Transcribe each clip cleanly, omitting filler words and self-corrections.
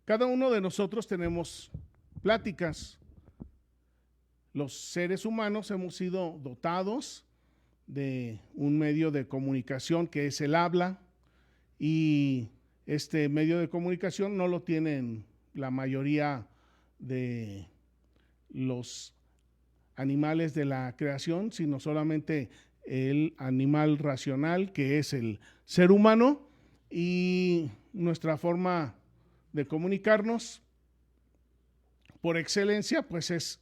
Cada uno de nosotros tenemos pláticas. Los seres humanos hemos sido dotados de un medio de comunicación que es el habla, y este medio de comunicación no lo tienen la mayoría de los animales de la creación, sino solamente el animal racional, que es el ser humano, y nuestra forma de comunicarnos por excelencia pues es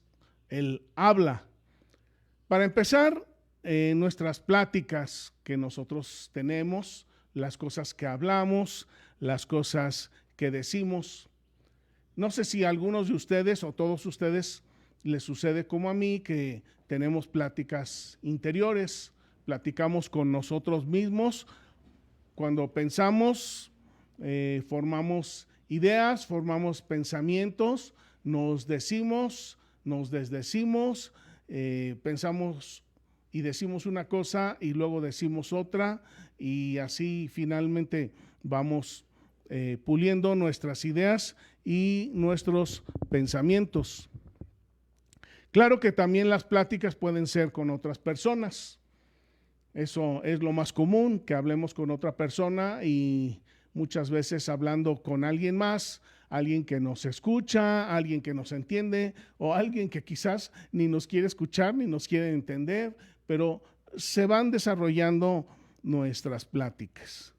el habla. Para empezar, nuestras pláticas que nosotros tenemos, las cosas que hablamos, las cosas que decimos. No sé si a algunos de ustedes o todos ustedes les sucede como a mí, que tenemos pláticas interiores, platicamos con nosotros mismos. Cuando pensamos, formamos ideas, formamos pensamientos, nos decimos, nos desdecimos, pensamos y decimos una cosa y luego decimos otra, y así finalmente vamos puliendo nuestras ideas y nuestros pensamientos. Claro que también las pláticas pueden ser con otras personas. Eso es lo más común, que hablemos con otra persona, y muchas veces hablando con alguien más, alguien que nos escucha, alguien que nos entiende, o alguien que quizás ni nos quiere escuchar ni nos quiere entender, pero se van desarrollando nuestras pláticas.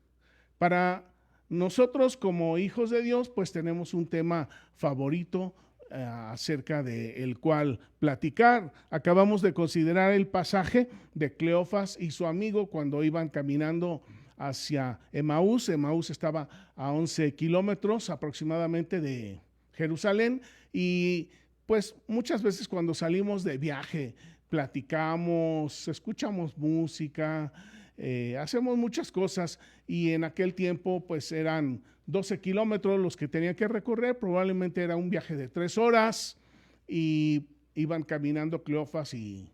Para nosotros como hijos de Dios, pues tenemos un tema favorito acerca del cual platicar. Acabamos de considerar el pasaje de Cleofas y su amigo cuando iban caminando hacia Emaús. Emaús estaba a 11 kilómetros aproximadamente de Jerusalén, y pues muchas veces cuando salimos de viaje platicamos, escuchamos música, hacemos muchas cosas, y en aquel tiempo pues eran 12 kilómetros los que tenían que recorrer. Probablemente era un viaje de 3 horas y iban caminando Cleofas y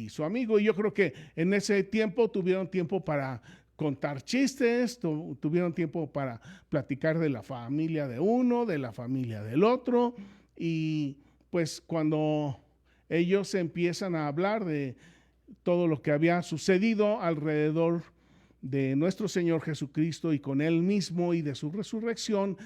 su amigo, y yo creo que en ese tiempo tuvieron tiempo para contar chistes, tuvieron tiempo para platicar de la familia de uno, de la familia del otro, y pues cuando ellos empiezan a hablar de todo lo que había sucedido alrededor de nuestro Señor Jesucristo y con Él mismo y de su resurrección,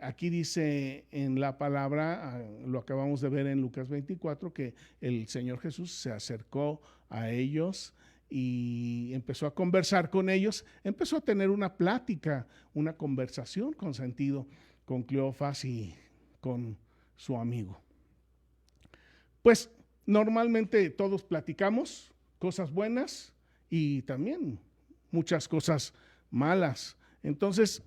aquí dice en la palabra, lo acabamos de ver en Lucas 24, que el Señor Jesús se acercó a ellos y empezó a conversar con ellos, empezó a tener una plática, una conversación con sentido con Cleofas y con su amigo. Pues normalmente todos platicamos cosas buenas y también muchas cosas malas. Entonces,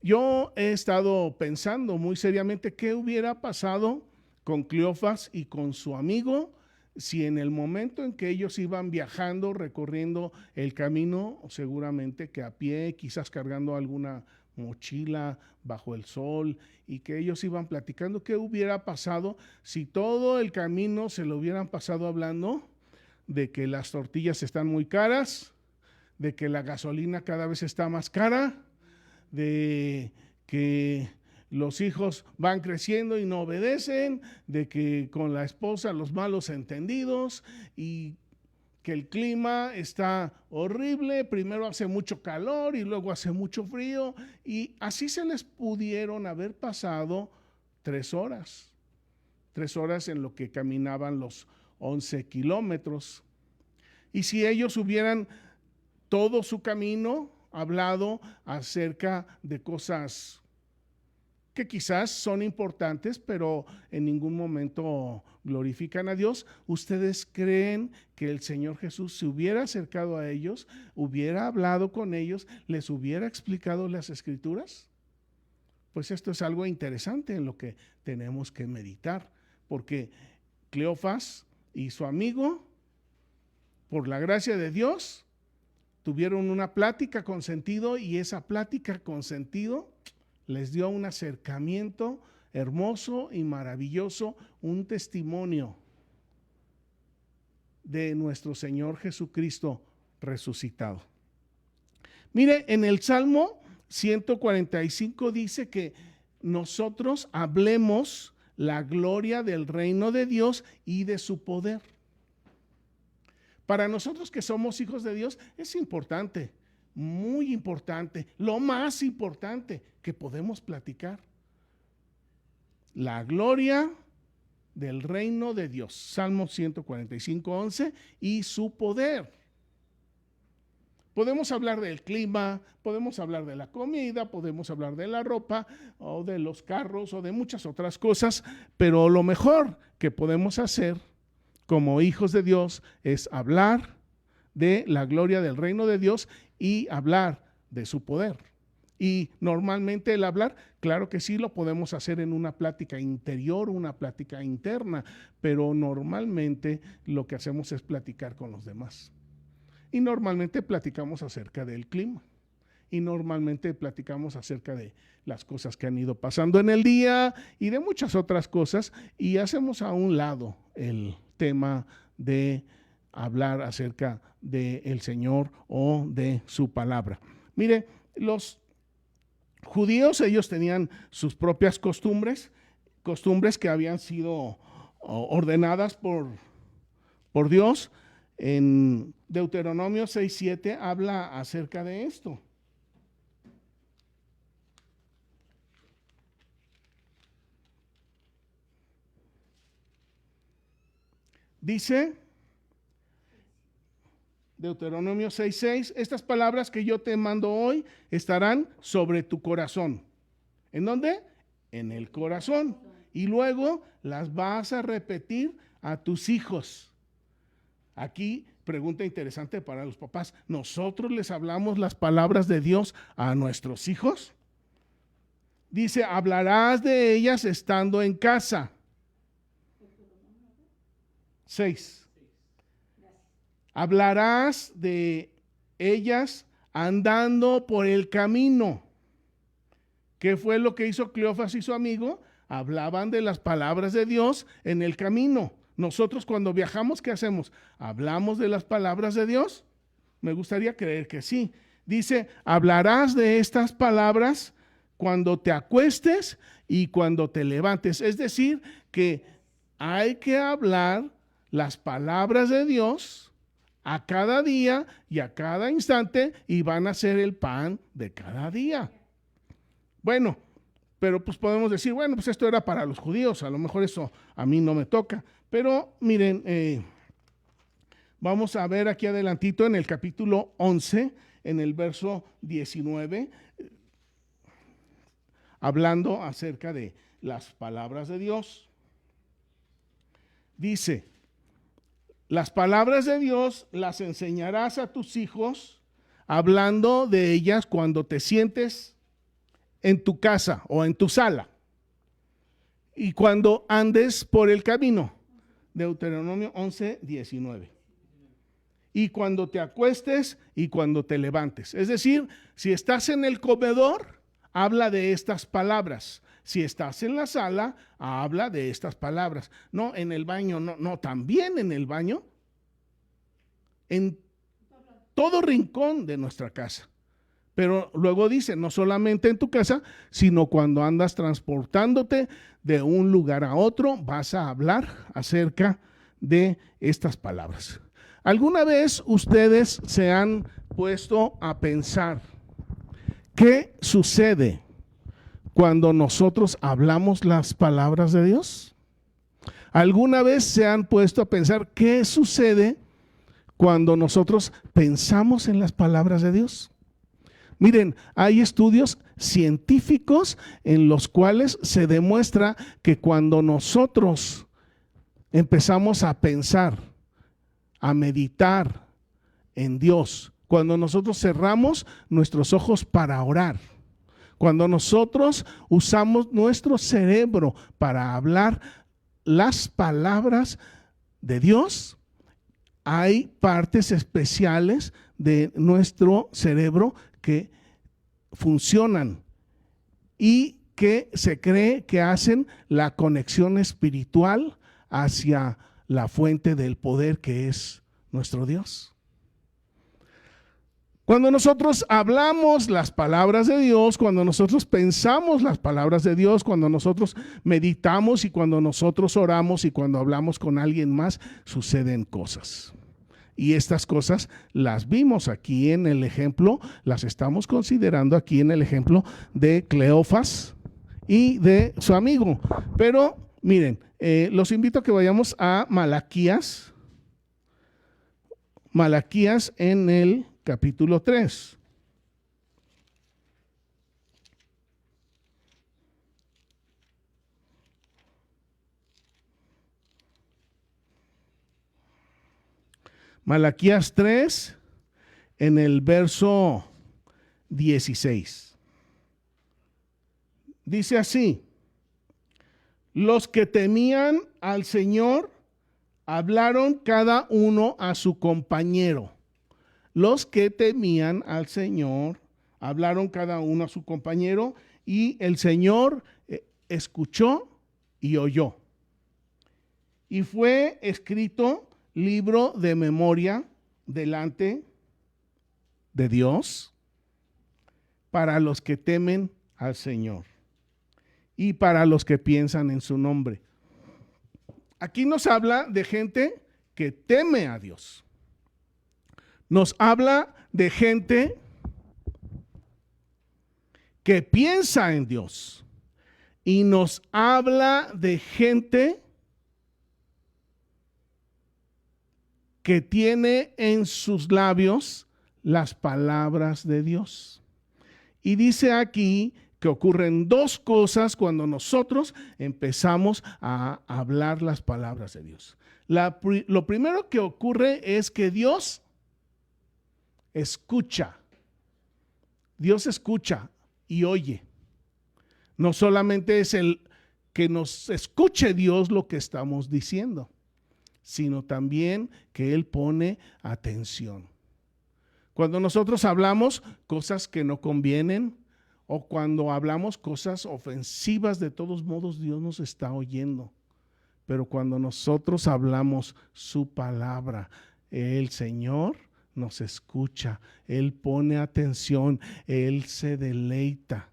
yo he estado pensando muy seriamente qué hubiera pasado con Cleofas y con su amigo si en el momento en que ellos iban viajando, recorriendo el camino, seguramente que a pie, quizás cargando alguna mochila bajo el sol, y que ellos iban platicando qué hubiera pasado si todo el camino se lo hubieran pasado hablando de que las tortillas están muy caras, de que la gasolina cada vez está más cara, de que los hijos van creciendo y no obedecen, de que con la esposa los malos entendidos, y que el clima está horrible, primero hace mucho calor y luego hace mucho frío, y así se les pudieron haber pasado 3 horas en lo que caminaban los 11 kilómetros. Y si ellos hubieran todo su camino hablado acerca de cosas que quizás son importantes, pero en ningún momento glorifican a Dios, ¿ustedes creen que el Señor Jesús se hubiera acercado a ellos, hubiera hablado con ellos, les hubiera explicado las Escrituras? Pues esto es algo interesante en lo que tenemos que meditar, porque Cleofas y su amigo, por la gracia de Dios, tuvieron una plática con sentido, y esa plática con sentido les dio un acercamiento hermoso y maravilloso, un testimonio de nuestro Señor Jesucristo resucitado. Mire, en el Salmo 145 dice que nosotros hablemos la gloria del reino de Dios y de su poder. Para nosotros que somos hijos de Dios es importante, muy importante, lo más importante que podemos platicar. La gloria del reino de Dios, Salmo 145:11, y su poder. Podemos hablar del clima, podemos hablar de la comida, podemos hablar de la ropa o de los carros o de muchas otras cosas, pero lo mejor que podemos hacer como hijos de Dios es hablar de la gloria del reino de Dios y hablar de su poder. Y normalmente el hablar, claro que sí lo podemos hacer en una plática interior, una plática interna, pero normalmente lo que hacemos es platicar con los demás. Y normalmente platicamos acerca del clima. Y normalmente platicamos acerca de las cosas que han ido pasando en el día y de muchas otras cosas. Y hacemos a un lado el tema de hablar acerca del Señor o de su palabra. Mire, los judíos, ellos tenían sus propias costumbres que habían sido ordenadas por Dios. En Deuteronomio 6:7 habla acerca de esto. Dice Deuteronomio 6:6, estas palabras que yo te mando hoy estarán sobre tu corazón. ¿En dónde? En el corazón. Y luego las vas a repetir a tus hijos. Aquí, pregunta interesante para los papás, ¿nosotros les hablamos las palabras de Dios a nuestros hijos? Dice, hablarás de ellas estando en casa. 6. Hablarás de ellas andando por el camino. ¿Qué fue lo que hizo Cleofas y su amigo? Hablaban de las palabras de Dios en el camino. Nosotros cuando viajamos, ¿qué hacemos? ¿Hablamos de las palabras de Dios? Me gustaría creer que sí. Dice, hablarás de estas palabras cuando te acuestes y cuando te levantes. Es decir, que hay que hablar las palabras de Dios a cada día y a cada instante y van a ser el pan de cada día. Bueno, pero pues podemos decir, bueno, pues esto era para los judíos, a lo mejor eso a mí no me toca. Pero miren, vamos a ver aquí adelantito en el capítulo 11, en el verso 19, hablando acerca de las palabras de Dios. Dice, las palabras de Dios las enseñarás a tus hijos, hablando de ellas cuando te sientes en tu casa o en tu sala y cuando andes por el camino. Deuteronomio 11:19. Y cuando te acuestes y cuando te levantes. Es decir, si estás en el comedor, habla de estas palabras. Si estás en la sala, habla de estas palabras. No, en el baño, no, también en el baño. En todo rincón de nuestra casa. Pero luego dice, no solamente en tu casa, sino cuando andas transportándote de un lugar a otro, vas a hablar acerca de estas palabras. ¿Alguna vez ustedes se han puesto a pensar qué sucede cuando nosotros hablamos las palabras de Dios? ¿Alguna vez se han puesto a pensar qué sucede cuando nosotros pensamos en las palabras de Dios? Miren, hay estudios científicos en los cuales se demuestra que cuando nosotros empezamos a pensar, a meditar en Dios, cuando nosotros cerramos nuestros ojos para orar, cuando nosotros usamos nuestro cerebro para hablar las palabras de Dios, hay partes especiales de nuestro cerebro que funcionan y que se cree que hacen la conexión espiritual hacia la fuente del poder que es nuestro Dios. Cuando nosotros hablamos las palabras de Dios, cuando nosotros pensamos las palabras de Dios, cuando nosotros meditamos y cuando nosotros oramos y cuando hablamos con alguien más, suceden cosas. Y estas cosas las vimos aquí en el ejemplo, las estamos considerando aquí en el ejemplo de Cleofas y de su amigo. Pero miren, los invito a que vayamos a Malaquías en el capítulo 3. Malaquías 3, en el verso 16. Dice así: los que temían al Señor hablaron cada uno a su compañero. Los que temían al Señor hablaron cada uno a su compañero, y el Señor escuchó y oyó. Y fue escrito libro de memoria delante de Dios para los que temen al Señor y para los que piensan en su nombre. Aquí nos habla de gente que teme a Dios. Nos habla de gente que piensa en Dios. Y nos habla de gente que tiene en sus labios las palabras de Dios. Y dice aquí que ocurren dos cosas cuando nosotros empezamos a hablar las palabras de Dios. Lo primero que ocurre es que Dios escucha. Dios escucha y oye. No solamente es el que nos escuche Dios lo que estamos diciendo, sino también que Él pone atención. Cuando nosotros hablamos cosas que no convienen o cuando hablamos cosas ofensivas, de todos modos Dios nos está oyendo. Pero cuando nosotros hablamos su palabra, el Señor nos escucha, Él pone atención, Él se deleita.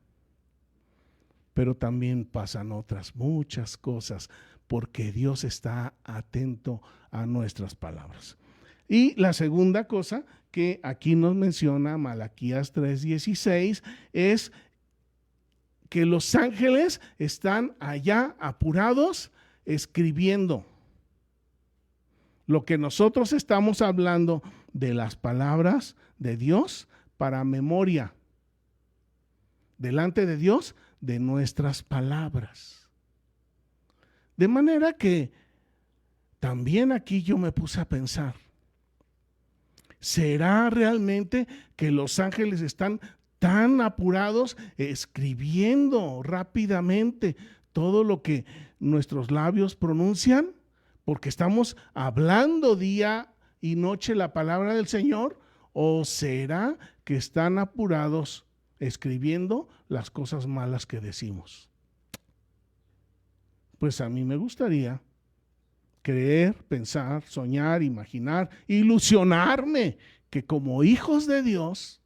Pero también pasan otras muchas cosas, porque Dios está atento a nuestras palabras. Y la segunda cosa que aquí nos menciona Malaquías 3:16 es que los ángeles están allá apurados escribiendo. Lo que nosotros estamos hablando de las palabras de Dios para memoria delante de Dios de nuestras palabras. De manera que también aquí yo me puse a pensar, ¿será realmente que los ángeles están tan apurados escribiendo rápidamente todo lo que nuestros labios pronuncian? Porque estamos hablando día y noche la palabra del Señor. ¿O será que están apurados escribiendo las cosas malas que decimos? Pues a mí me gustaría creer, pensar, soñar, imaginar, ilusionarme que como hijos de Dios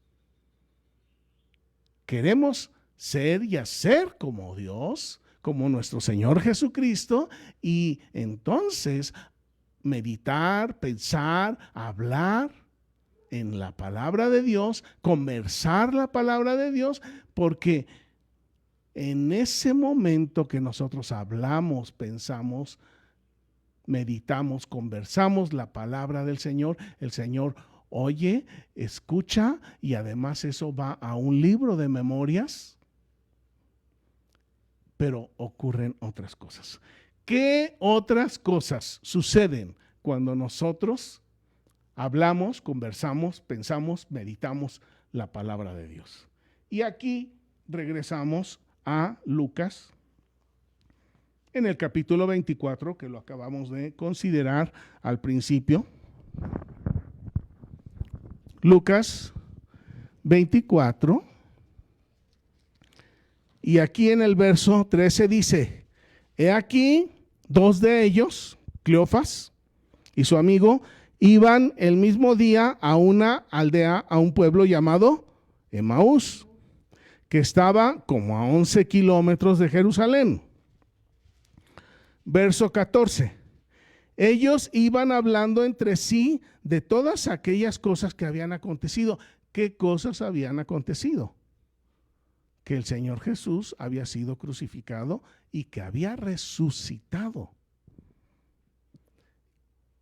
queremos ser y hacer como Dios, como nuestro Señor Jesucristo, y entonces meditar, pensar, hablar en la palabra de Dios, conversar la palabra de Dios, porque en ese momento que nosotros hablamos, pensamos, meditamos, conversamos la palabra del Señor, el Señor oye, escucha, y además eso va a un libro de memorias. Pero ocurren otras cosas. ¿Qué otras cosas suceden cuando nosotros hablamos, conversamos, pensamos, meditamos la palabra de Dios? Y aquí regresamos a Lucas, en el capítulo 24, que lo acabamos de considerar al principio. Lucas 24. Y aquí en el verso 13 dice: he aquí dos de ellos, Cleofas y su amigo, iban el mismo día a una aldea, a un pueblo llamado Emaús, que estaba como a 11 kilómetros de Jerusalén. Verso 14. Ellos iban hablando entre sí de todas aquellas cosas que habían acontecido. ¿Qué cosas habían acontecido? Que el Señor Jesús había sido crucificado y que había resucitado.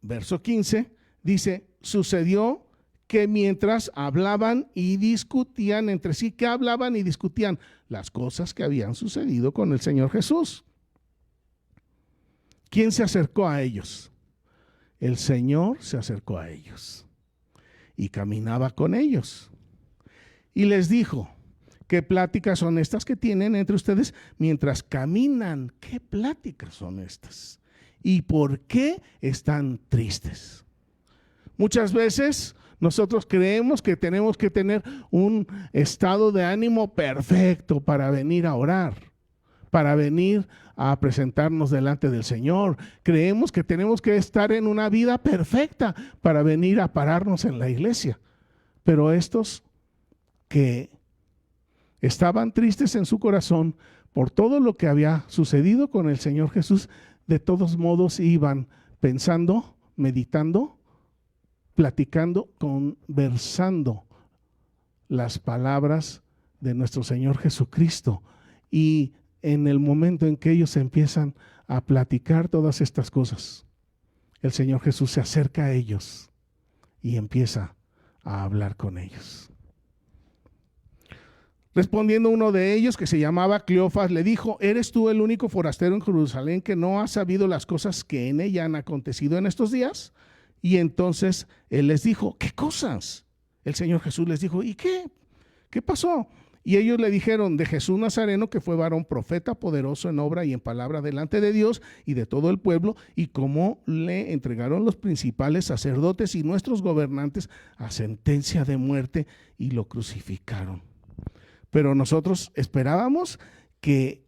Verso 15 dice, sucedió que mientras hablaban y discutían entre sí, ¿qué hablaban y discutían? Las cosas que habían sucedido con el Señor Jesús. ¿Quién se acercó a ellos? El Señor se acercó a ellos y caminaba con ellos. Y les dijo, ¿qué pláticas son estas que tienen entre ustedes mientras caminan? ¿Qué pláticas son estas? ¿Y por qué están tristes? Muchas veces nosotros creemos que tenemos que tener un estado de ánimo perfecto para venir a orar, para venir a presentarnos delante del Señor. Creemos que tenemos que estar en una vida perfecta para venir a pararnos en la iglesia. Pero estos que estaban tristes en su corazón por todo lo que había sucedido con el Señor Jesús, de todos modos iban pensando, meditando, platicando, conversando las palabras de nuestro Señor Jesucristo. Y en el momento en que ellos empiezan a platicar todas estas cosas, el Señor Jesús se acerca a ellos y empieza a hablar con ellos. Respondiendo uno de ellos, que se llamaba Cleofas, le dijo, ¿eres tú el único forastero en Jerusalén que no ha sabido las cosas que en ella han acontecido en estos días? Y entonces él les dijo, ¿qué cosas? El Señor Jesús les dijo, ¿y qué? ¿Qué pasó? Y ellos le dijeron, de Jesús Nazareno, que fue varón profeta, poderoso en obra y en palabra delante de Dios y de todo el pueblo, y cómo le entregaron los principales sacerdotes y nuestros gobernantes a sentencia de muerte y lo crucificaron. Pero nosotros esperábamos que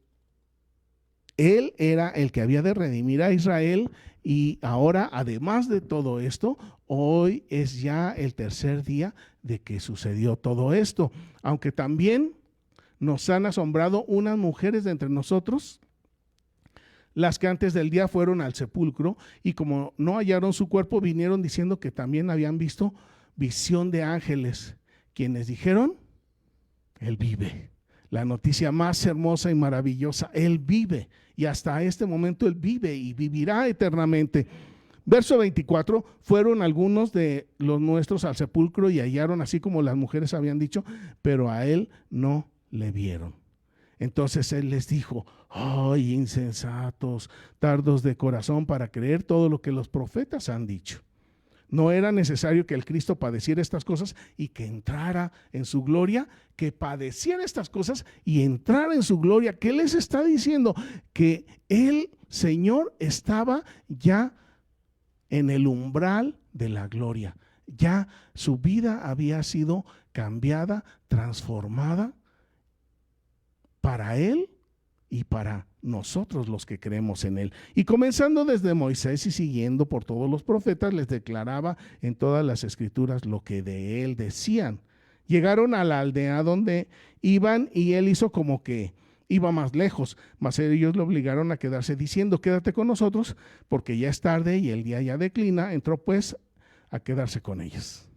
Él era el que había de redimir a Israel, y ahora, además de todo esto, hoy es ya el tercer día de que sucedió todo esto. Aunque también nos han asombrado unas mujeres de entre nosotros, las que antes del día fueron al sepulcro, y como no hallaron su cuerpo, vinieron diciendo que también habían visto visión de ángeles, quienes dijeron, Él vive. La noticia más hermosa y maravillosa, Él vive, y hasta este momento Él vive y vivirá eternamente. Verso 24, fueron algunos de los nuestros al sepulcro y hallaron así como las mujeres habían dicho, pero a Él no le vieron. Entonces Él les dijo, ¡ay, insensatos, tardos de corazón para creer todo lo que los profetas han dicho! No era necesario que el Cristo padeciera estas cosas y que entrara en su gloria, que padeciera estas cosas y entrara en su gloria. ¿Qué les está diciendo? Que el Señor estaba ya en el umbral de la gloria. Ya su vida había sido cambiada, transformada para Él y para nosotros los que creemos en Él. Y comenzando desde Moisés y siguiendo por todos los profetas, les declaraba en todas las escrituras lo que de Él decían. Llegaron a la aldea donde iban y Él hizo como que iba más lejos, mas ellos lo obligaron a quedarse diciendo, quédate con nosotros porque ya es tarde y el día ya declina. Entró pues a quedarse con ellos.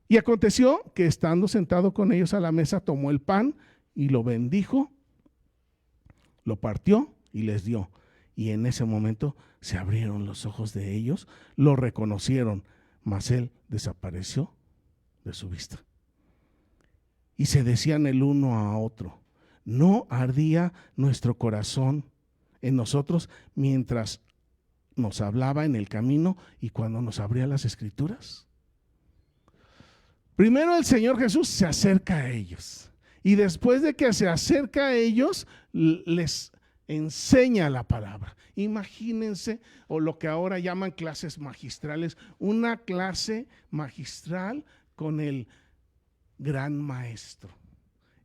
Y aconteció que estando sentado con ellos a la mesa, tomó el pan y lo bendijo, lo partió y les dio. Y en ese momento se abrieron los ojos de ellos, lo reconocieron, mas Él desapareció de su vista. Y se decían el uno a otro, ¿no ardía nuestro corazón en nosotros mientras nos hablaba en el camino y cuando nos abría las escrituras? Primero el Señor Jesús se acerca a ellos. Y después de que se acerca a ellos, les enseña la palabra. Imagínense, o lo que ahora llaman clases magistrales, una clase magistral con el gran maestro,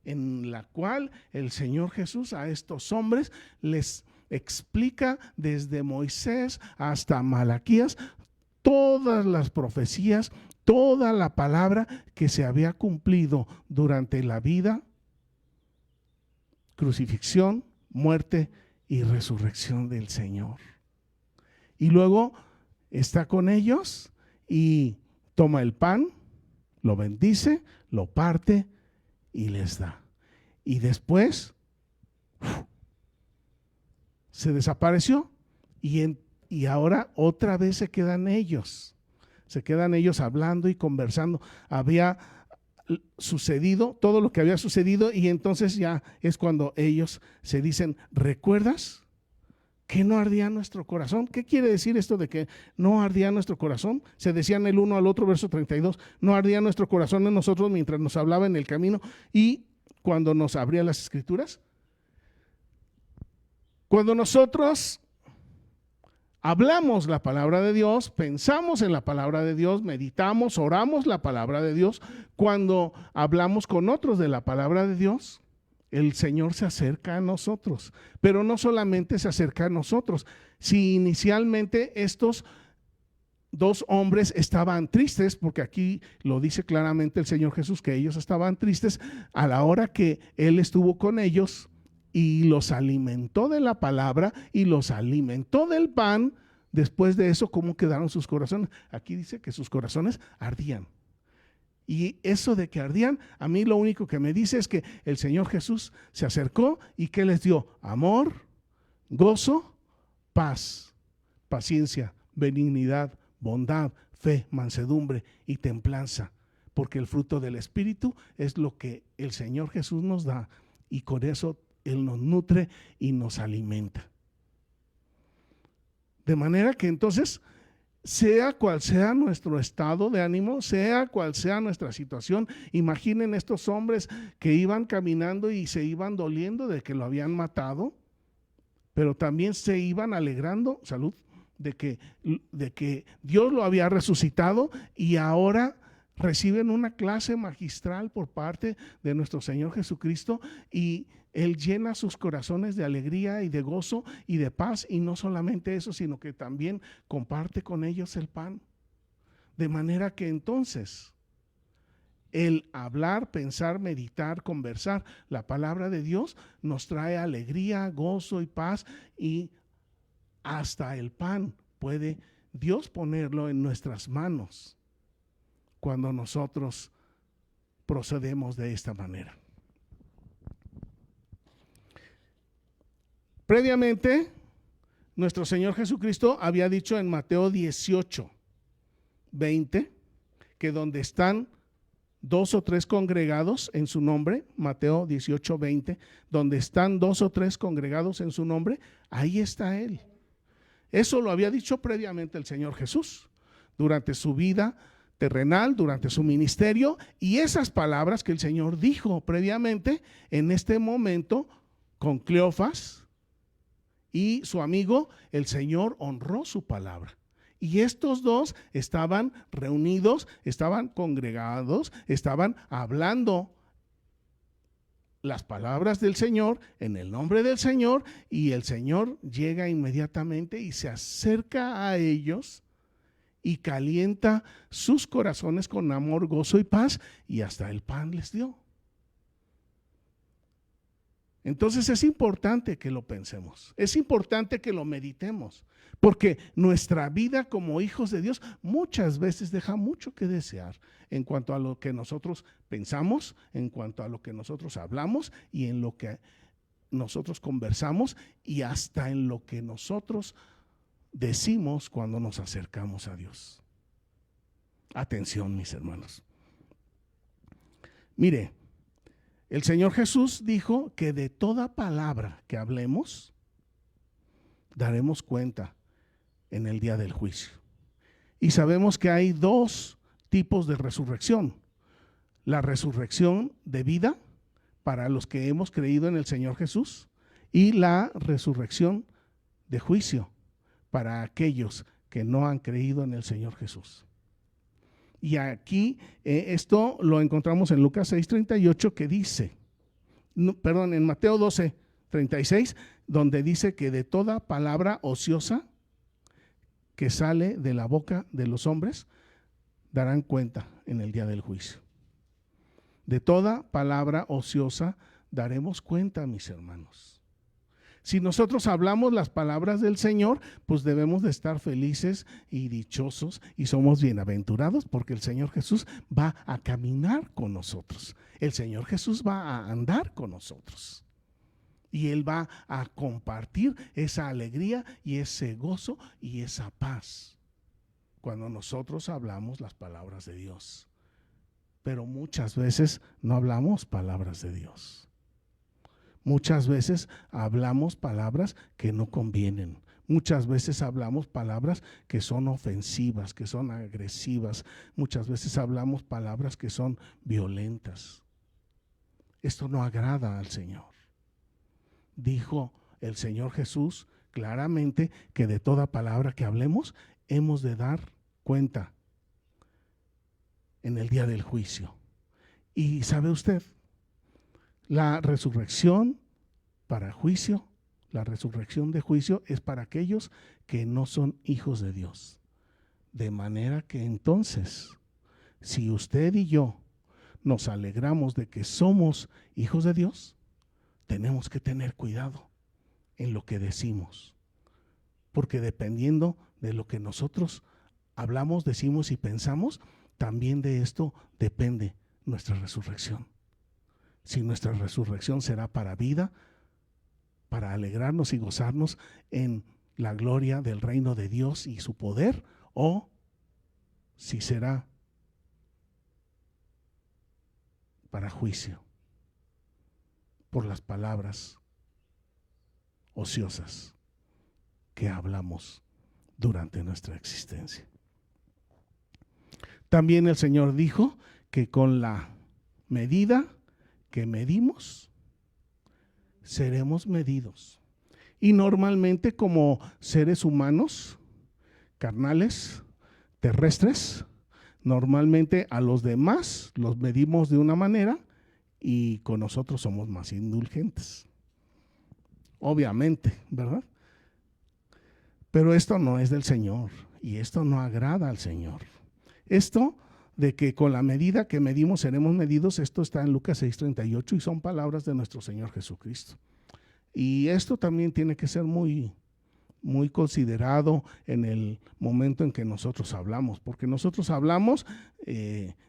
en la cual el Señor Jesús a estos hombres les explica desde Moisés hasta Malaquías todas las profecías, toda la palabra que se había cumplido durante la vida, crucifixión, muerte y resurrección del Señor. Y luego está con ellos y toma el pan, lo bendice, lo parte y les da. Y después se desapareció y ahora otra vez se quedan ellos hablando y conversando. Había sucedido todo lo que había sucedido y entonces ya es cuando ellos se dicen: ¿recuerdas que no ardía nuestro corazón? ¿Qué quiere decir esto de que no ardía nuestro corazón? Se decían el uno al otro, verso 32, no ardía nuestro corazón en nosotros mientras nos hablaba en el camino y cuando nos abría las escrituras. Cuando nosotros hablamos la palabra de Dios, pensamos en la palabra de Dios, meditamos, oramos la palabra de Dios, cuando hablamos con otros de la palabra de Dios, el Señor se acerca a nosotros. Pero no solamente se acerca a nosotros. Si inicialmente estos dos hombres estaban tristes, porque aquí lo dice claramente el Señor Jesús, que ellos estaban tristes a la hora que Él estuvo con ellos y los alimentó de la palabra y los alimentó del pan. Después de eso, ¿cómo quedaron sus corazones? Aquí dice que sus corazones ardían. Y eso de que ardían, a mí lo único que me dice es que el Señor Jesús se acercó y ¿qué les dio? Amor, gozo, paz, paciencia, benignidad, bondad, fe, mansedumbre y templanza. Porque el fruto del Espíritu es lo que el Señor Jesús nos da y con eso Él nos nutre y nos alimenta. De manera que entonces, sea cual sea nuestro estado de ánimo, sea cual sea nuestra situación, imaginen estos hombres que iban caminando y se iban doliendo de que lo habían matado, pero también se iban alegrando, salud, de que Dios lo había resucitado y ahora reciben una clase magistral por parte de nuestro Señor Jesucristo y Él llena sus corazones de alegría y de gozo y de paz, y no solamente eso, sino que también comparte con ellos el pan. De manera que entonces el hablar, pensar, meditar, conversar la palabra de Dios nos trae alegría, gozo y paz, y hasta el pan puede Dios ponerlo en nuestras manos cuando nosotros procedemos de esta manera. Previamente, nuestro Señor Jesucristo había dicho en Mateo 18:20 que donde están 2 o 3 congregados en su nombre, Mateo 18:20, donde están 2 o 3 congregados en su nombre, ahí está Él. Eso lo había dicho previamente el Señor Jesús durante su vida terrenal, durante su ministerio, y esas palabras que el Señor dijo previamente, en este momento con Cleofas y su amigo, el Señor honró su palabra. Y estos dos estaban reunidos, estaban congregados, estaban hablando las palabras del Señor en el nombre del Señor, y el Señor llega inmediatamente y se acerca a ellos y calienta sus corazones con amor, gozo y paz, y hasta el pan les dio. Entonces es importante que lo pensemos, es importante que lo meditemos, porque nuestra vida como hijos de Dios muchas veces deja mucho que desear en cuanto a lo que nosotros pensamos, en cuanto a lo que nosotros hablamos y en lo que nosotros conversamos y hasta en lo que nosotros decimos cuando nos acercamos a Dios. Atención, mis hermanos. Mire, el Señor Jesús dijo que de toda palabra que hablemos, daremos cuenta en el día del juicio. Y sabemos que hay 2 tipos de resurrección. La resurrección de vida para los que hemos creído en el Señor Jesús y la resurrección de juicio para aquellos que no han creído en el Señor Jesús. Y aquí esto lo encontramos en Lucas 6:38 que dice, en Mateo 12:36, donde dice que de toda palabra ociosa que sale de la boca de los hombres darán cuenta en el día del juicio. De toda palabra ociosa daremos cuenta, mis hermanos. Si nosotros hablamos las palabras del Señor, pues debemos de estar felices y dichosos y somos bienaventurados porque el Señor Jesús va a caminar con nosotros. El Señor Jesús va a andar con nosotros. Y Él va a compartir esa alegría y ese gozo y esa paz cuando nosotros hablamos las palabras de Dios. Pero muchas veces no hablamos palabras de Dios. Muchas veces hablamos palabras que no convienen. Muchas veces hablamos palabras que son ofensivas, que son agresivas. Muchas veces hablamos palabras que son violentas. Esto no agrada al Señor. Dijo el Señor Jesús claramente que de toda palabra que hablemos hemos de dar cuenta en el día del juicio. Y ¿sabe usted? La resurrección para juicio, la resurrección de juicio es para aquellos que no son hijos de Dios. De manera que entonces, si usted y yo nos alegramos de que somos hijos de Dios, tenemos que tener cuidado en lo que decimos. Porque dependiendo de lo que nosotros hablamos, decimos y pensamos, también de esto depende nuestra resurrección. Si nuestra resurrección será para vida, para alegrarnos y gozarnos en la gloria del reino de Dios y su poder, o si será para juicio por las palabras ociosas que hablamos durante nuestra existencia. También el Señor dijo que con la medida que medimos, seremos medidos. Y normalmente como seres humanos, carnales, terrestres, normalmente a los demás los medimos de una manera y con nosotros somos más indulgentes. Obviamente, ¿verdad? Pero esto no es del Señor y esto no agrada al Señor. Esto de que con la medida que medimos seremos medidos, esto está en Lucas 6:38 y son palabras de nuestro Señor Jesucristo. Y esto también tiene que ser muy considerado en el momento en que nosotros hablamos, porque nosotros hablamos,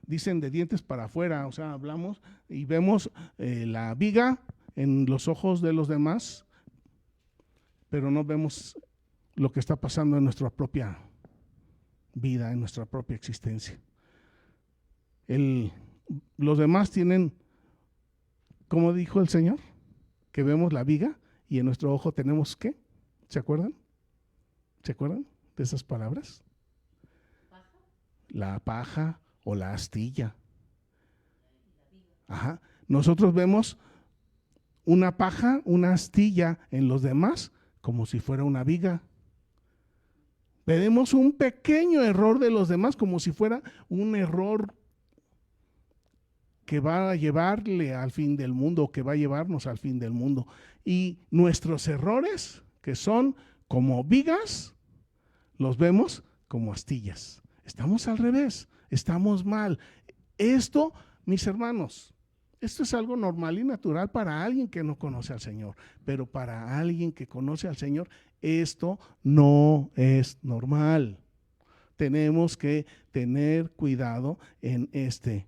dicen de dientes para afuera, o sea, hablamos y vemos la viga en los ojos de los demás, pero no vemos lo que está pasando en nuestra propia vida, en nuestra propia existencia. Los demás tienen, como dijo el Señor, que vemos la viga y en nuestro ojo tenemos ¿qué? ¿Se acuerdan? ¿Se acuerdan de esas palabras? ¿Paja? La paja o la astilla. Ajá. Nosotros vemos una paja, una astilla en los demás como si fuera una viga. Vemos un pequeño error de los demás como si fuera un error que va a llevarle al fin del mundo, que va a llevarnos al fin del mundo. Y nuestros errores, que son como vigas, los vemos como astillas. Estamos al revés, estamos mal. Esto, mis hermanos, esto es algo normal y natural para alguien que no conoce al Señor, pero para alguien que conoce al Señor, esto no es normal. Tenemos que tener cuidado en este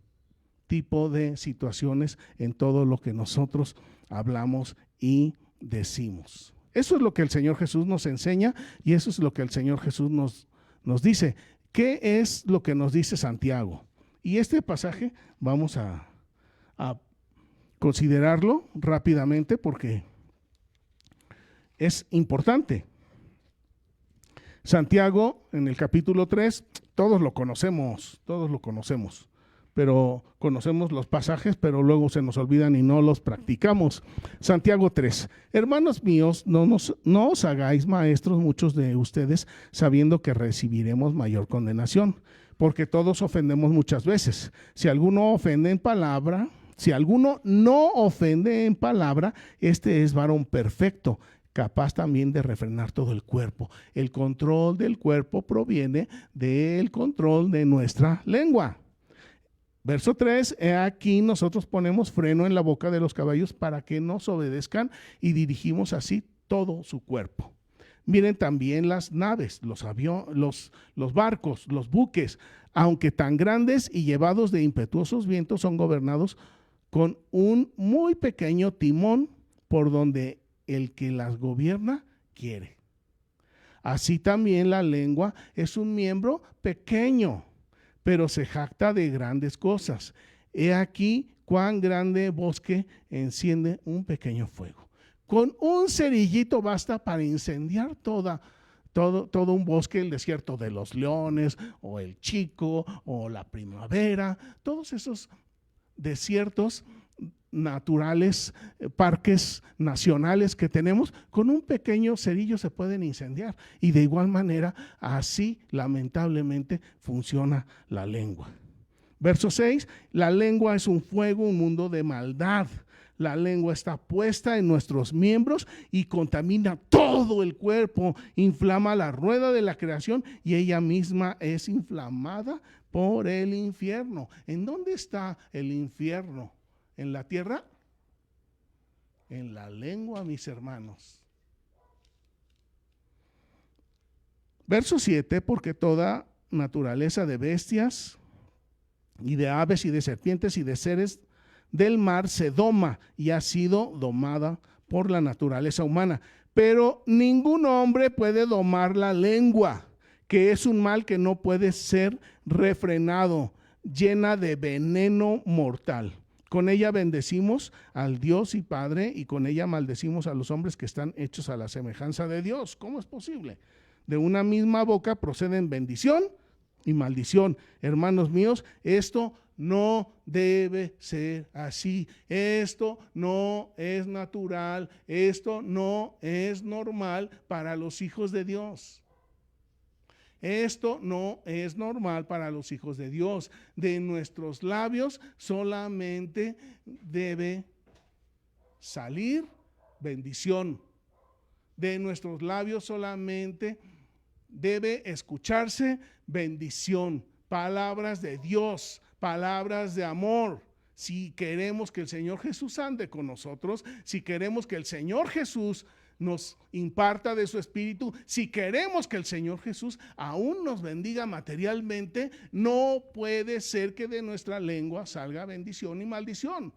tipo de situaciones, en todo lo que nosotros hablamos y decimos. Eso es lo que el Señor Jesús nos enseña y eso es lo que el Señor Jesús nos dice. ¿Qué es lo que nos dice Santiago? Y este pasaje vamos a considerarlo rápidamente porque es importante. Santiago, en el capítulo 3, todos lo conocemos, pero conocemos los pasajes, pero luego se nos olvidan y no los practicamos. Santiago 3, hermanos míos, no os hagáis maestros muchos de ustedes, sabiendo que recibiremos mayor condenación, porque todos ofendemos muchas veces. Si alguno no ofende en palabra, este es varón perfecto, capaz también de refrenar todo el cuerpo. El control del cuerpo proviene del control de nuestra lengua. Verso 3, aquí nosotros ponemos freno en la boca de los caballos para que nos obedezcan y dirigimos así todo su cuerpo. Miren también las naves, los barcos, los buques, aunque tan grandes y llevados de impetuosos vientos, son gobernados con un muy pequeño timón por donde el que las gobierna quiere. Así también la lengua es un miembro pequeño, pero se jacta de grandes cosas. He aquí cuán grande bosque enciende un pequeño fuego. Con un cerillito basta para incendiar todo un bosque, el desierto de los leones, o el Chico, o la Primavera, todos esos desiertos naturales, parques nacionales que tenemos, con un pequeño cerillo se pueden incendiar. Y de igual manera, así lamentablemente funciona la lengua. Verso 6, la lengua es un fuego, un mundo de maldad. La lengua está puesta en nuestros miembros y contamina todo el cuerpo, inflama la rueda de la creación y ella misma es inflamada por el infierno. ¿En dónde está el infierno? ¿En la tierra? En la lengua, mis hermanos. Verso 7, porque toda naturaleza de bestias y de aves y de serpientes y de seres del mar se doma y ha sido domada por la naturaleza humana. Pero ningún hombre puede domar la lengua, que es un mal que no puede ser refrenado, llena de veneno mortal. Con ella bendecimos al Dios y Padre y con ella maldecimos a los hombres que están hechos a la semejanza de Dios. ¿Cómo es posible? De una misma boca proceden bendición y maldición. Hermanos míos, esto no debe ser así. Esto no es natural. Esto no es normal para los hijos de Dios. Esto no es normal para los hijos de Dios. De nuestros labios solamente debe salir bendición. De nuestros labios solamente debe escucharse bendición, palabras de Dios, palabras de amor. Si queremos que el Señor Jesús ande con nosotros, si queremos que el Señor Jesús nos imparta de su espíritu, si queremos que el Señor Jesús aún nos bendiga materialmente, no puede ser que de nuestra lengua salga bendición y maldición.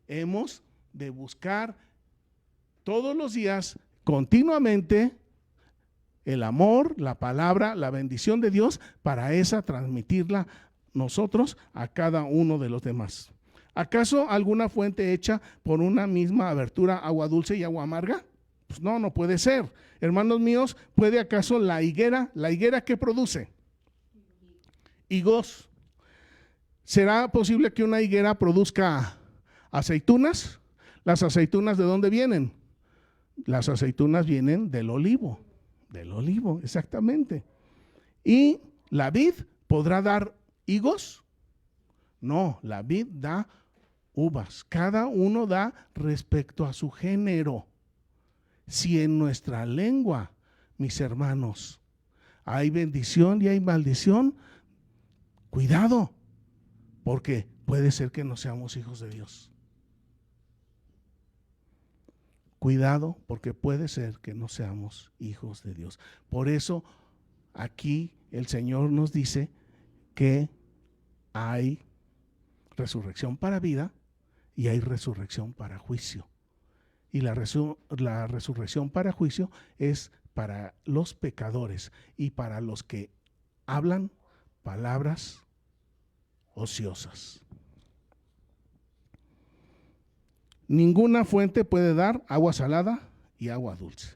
Hemos de buscar todos los días, continuamente, el amor, la palabra, la bendición de Dios, para esa transmitirla nosotros a cada uno de los demás. ¿Acaso alguna fuente hecha por una misma abertura, agua dulce y agua amarga? Pues no puede ser. Hermanos míos, ¿puede acaso la higuera qué produce? Higos. ¿Será posible que una higuera produzca aceitunas? ¿Las aceitunas de dónde vienen? Las aceitunas vienen del olivo, exactamente. ¿Y la vid podrá dar higos? No, la vid da uvas. Cada uno da respecto a su género. Si en nuestra lengua, mis hermanos, hay bendición y hay maldición, cuidado, porque puede ser que no seamos hijos de Dios. Cuidado, porque puede ser que no seamos hijos de Dios. Por eso aquí el Señor nos dice que hay resurrección para vida y hay resurrección para juicio. Y la resurrección para juicio es para los pecadores y para los que hablan palabras ociosas. Ninguna fuente puede dar agua salada y agua dulce.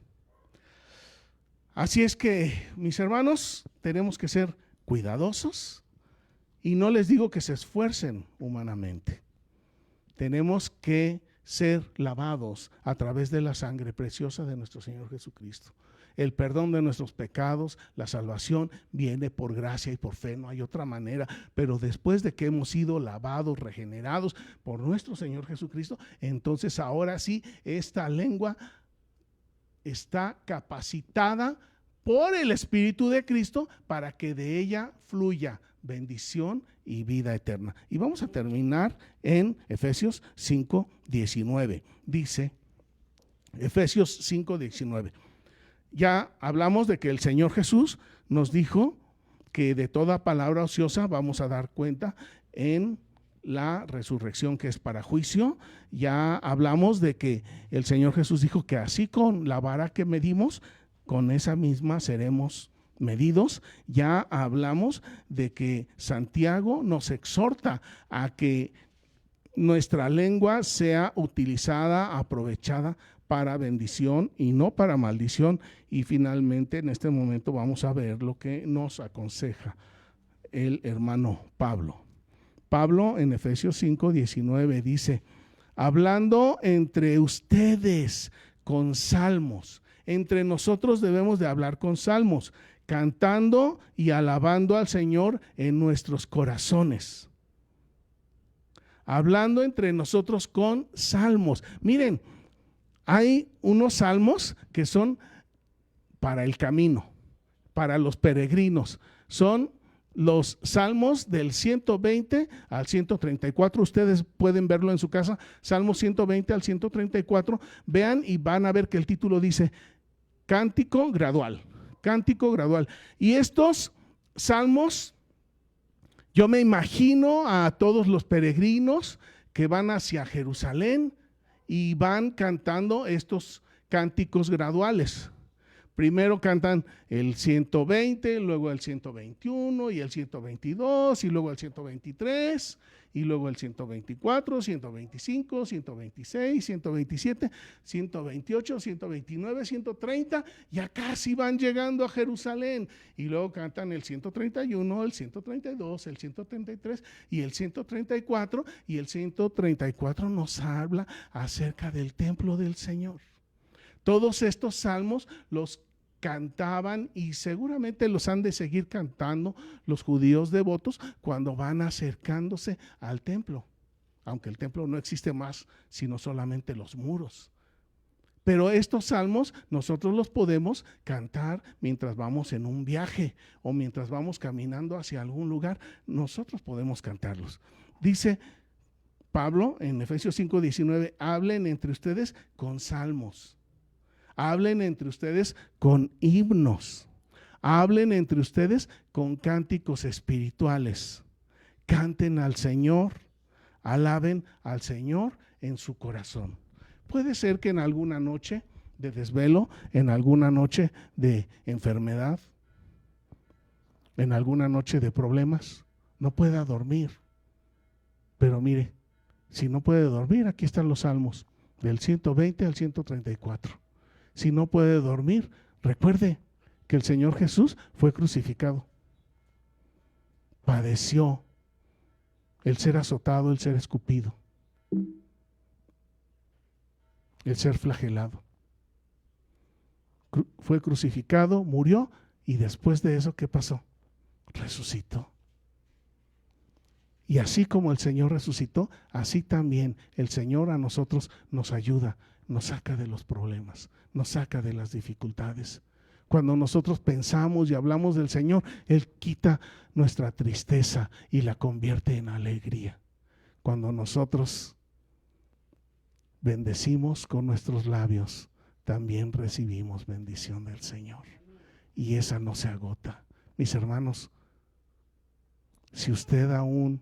Así es que, mis hermanos, tenemos que ser cuidadosos y no les digo que se esfuercen humanamente. Tenemos que ser lavados a través de la sangre preciosa de nuestro Señor Jesucristo. El perdón de nuestros pecados, la salvación viene por gracia y por fe, no hay otra manera. Pero después de que hemos sido lavados, regenerados por nuestro Señor Jesucristo, entonces ahora sí, esta lengua está capacitada por el Espíritu de Cristo para que de ella fluya bendición y vida eterna. Y vamos a terminar en Efesios 5:19. Dice, Efesios 5:19. Ya hablamos de que el Señor Jesús nos dijo que de toda palabra ociosa vamos a dar cuenta en la resurrección, que es para juicio. Ya hablamos de que el Señor Jesús dijo que así con la vara que medimos, con esa misma seremos medidos. Ya hablamos de que Santiago nos exhorta a que nuestra lengua sea utilizada, aprovechada para bendición y no para maldición. Y finalmente en este momento vamos a ver lo que nos aconseja el hermano Pablo. Pablo en Efesios 5:19 dice, hablando entre ustedes con salmos. Entre nosotros debemos de hablar con salmos, cantando y alabando al Señor en nuestros corazones. Hablando entre nosotros con salmos. Miren, hay unos salmos que son para el camino, para los peregrinos. Son los salmos del 120 al 134. Ustedes pueden verlo en su casa, Salmos 120 al 134. Vean y van a ver que el título dice Cántico gradual, cántico gradual. Y estos salmos, yo me imagino a todos los peregrinos que van hacia Jerusalén y van cantando estos cánticos graduales. Primero cantan el 120, luego el 121 y el 122 y luego el 123 y luego el 124, 125, 126, 127, 128, 129, 130, ya casi van llegando a Jerusalén. Y luego cantan el 131, el 132, el 133 y el 134. Y el 134 nos habla acerca del templo del Señor. Todos estos salmos los cantaban y seguramente los han de seguir cantando los judíos devotos cuando van acercándose al templo, aunque el templo no existe más, sino solamente los muros. Pero estos salmos nosotros los podemos cantar mientras vamos en un viaje o mientras vamos caminando hacia algún lugar. Nosotros podemos cantarlos. Dice Pablo en Efesios 5:19, hablen entre ustedes con salmos. Hablen entre ustedes con himnos. Hablen entre ustedes con cánticos espirituales. Canten al Señor. Alaben al Señor en su corazón. Puede ser que en alguna noche de desvelo, en alguna noche de enfermedad, en alguna noche de problemas, no pueda dormir. Pero mire, si no puede dormir, aquí están los salmos del 120 al 134. Si no puede dormir, recuerde que el Señor Jesús fue crucificado. Padeció el ser azotado, el ser escupido, el ser flagelado. Fue crucificado, murió y después de eso, ¿qué pasó? Resucitó. Y así como el Señor resucitó, así también el Señor a nosotros nos ayuda, nos saca de los problemas, nos saca de las dificultades. Cuando nosotros pensamos y hablamos del Señor, Él quita nuestra tristeza y la convierte en alegría. Cuando nosotros bendecimos con nuestros labios, también recibimos bendición del Señor. Y esa no se agota. Mis hermanos, si usted aún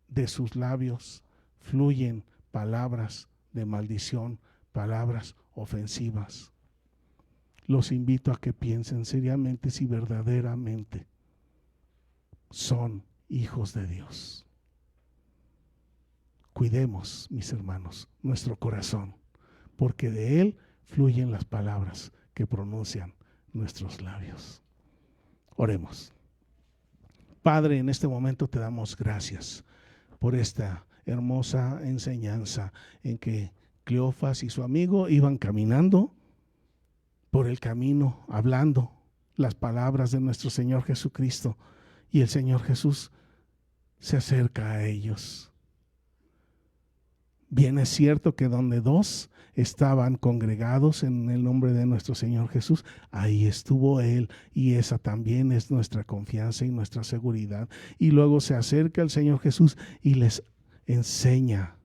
de sus labios fluyen palabras de maldición, palabras ofensivas, los invito a que piensen seriamente si verdaderamente son hijos de Dios. Cuidemos, mis hermanos, nuestro corazón, porque de él fluyen las palabras que pronuncian nuestros labios. Oremos. Padre, en este momento te damos gracias por esta hermosa enseñanza en que Cleofas y su amigo iban caminando por el camino, hablando las palabras de nuestro Señor Jesucristo, y el Señor Jesús se acerca a ellos. Bien es cierto que donde dos estaban congregados en el nombre de nuestro Señor Jesús, ahí estuvo Él, y esa también es nuestra confianza y nuestra seguridad. Y luego se acerca el Señor Jesús y les enseña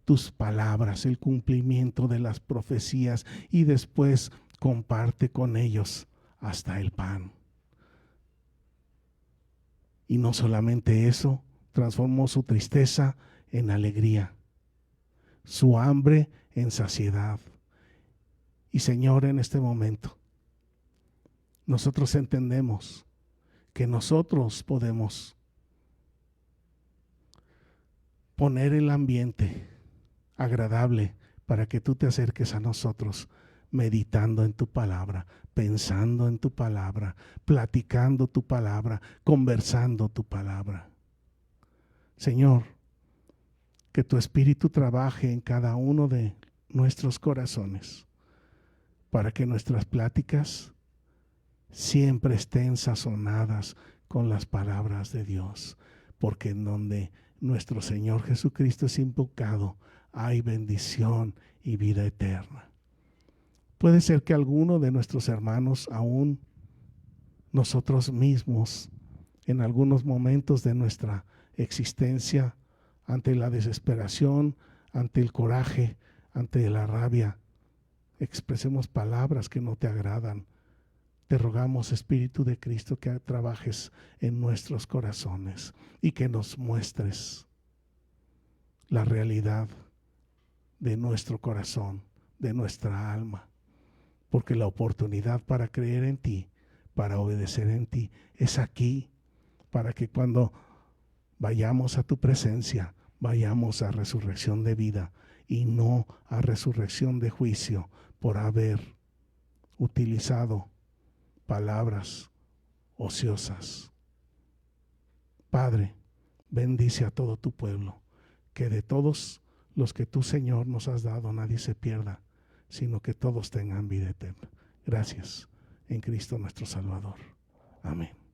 tus palabras, el cumplimiento de las profecías, y después comparte con ellos hasta el pan. Y no solamente eso, transformó su tristeza en alegría, su hambre en saciedad. Y Señor, en este momento, nosotros entendemos que nosotros podemos poner el ambiente agradable para que tú te acerques a nosotros, meditando en tu palabra, pensando en tu palabra, platicando tu palabra, conversando tu palabra. Señor, que tu Espíritu trabaje en cada uno de nuestros corazones para que nuestras pláticas siempre estén sazonadas con las palabras de Dios, porque en donde nuestro Señor Jesucristo es invocado, hay bendición y vida eterna. Puede ser que alguno de nuestros hermanos, aún nosotros mismos, en algunos momentos de nuestra existencia, ante la desesperación, ante el coraje, ante la rabia, expresemos palabras que no te agradan. Te rogamos, Espíritu de Cristo, que trabajes en nuestros corazones y que nos muestres la realidad de nuestro corazón, de nuestra alma, porque la oportunidad para creer en ti, para obedecer en ti, es aquí, para que cuando vayamos a tu presencia, vayamos a resurrección de vida y no a resurrección de juicio por haber utilizado palabras ociosas. Padre, bendice a todo tu pueblo, que de todos los que tú, Señor, nos has dado, nadie se pierda, sino que todos tengan vida eterna. Gracias en Cristo nuestro Salvador. Amén.